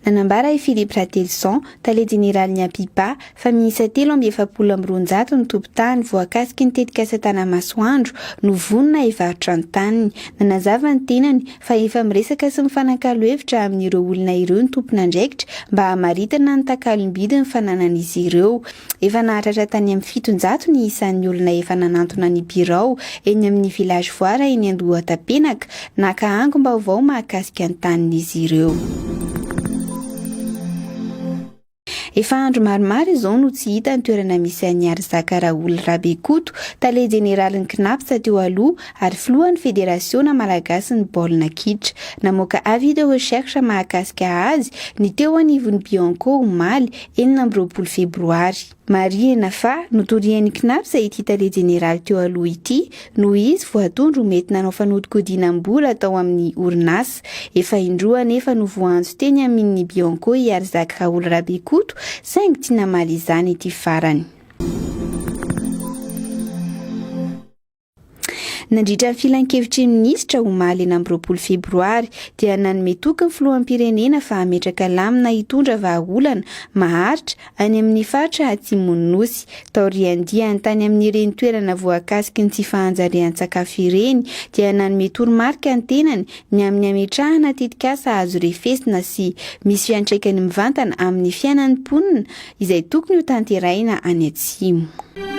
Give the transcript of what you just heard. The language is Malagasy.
Nanambara i Philippe Ratelson, tale jeneraly Apipa, fa miisa 340 ny tompon-tany voakasiky ny tetika asa tanamasoandro no vonona hivarotra ny taniny. Nanazava ny tenany fa efa miresaka sy mifanakalo hevitra amin'ireo olona ireo ny tompon'andraikitra mba hamaritana ny takalom-bidy ny fananan'izy ireo. Efa nahatratra tany amin'ny 700 ny isan'ny olona efa nanantona ny birao eny amin'ny village voara eny Andohatapenaka naka angom-baovao mahakasika ny tanin'izy ireo. Efa andro maromaro izao no tsy hita ny toerana misy an'i Arzaka Raoul Rabekoto, tale jeneralin'ny CNAPS teo aloha ary filohan'ny Fédération Malagasy ny baolina kitra. Namoaka avis de recherche mahakasika azy ny teo anivon'ny Bianco Omaly 20 febroary. Marihana fa notorian'ny CNAPS ity tale jeneraly teo aloha ity noho izy voatondro mety nanao fanodinkodinam-bola tao amin'ny orinasa. Efa indroa nefa no voanjo teny amin'ny Bianco i Arzaka Raoul Rabekoto saingy tsy namaly izany ity farany. Nandritra ny filan-kevitry ny minisitra Omaly 20 febroary dia nanome toky ny filoham-pirenena fa hametraka lamina hitondra vahaolana maharitra any amin'ny faritra Atsimon'ny Nosy. Taoriandiany tany amin'ireny toerana voakasiky ny tsy fahanjarian-tsakafo ireny dia nanome toromarika ny tenany ny amin'ny ametrahana tetikasa azo refesina sy misy fiantraikany mivantana amin'ny fiainan'ny mponina izay tokony ho tanteraina any Atsimo.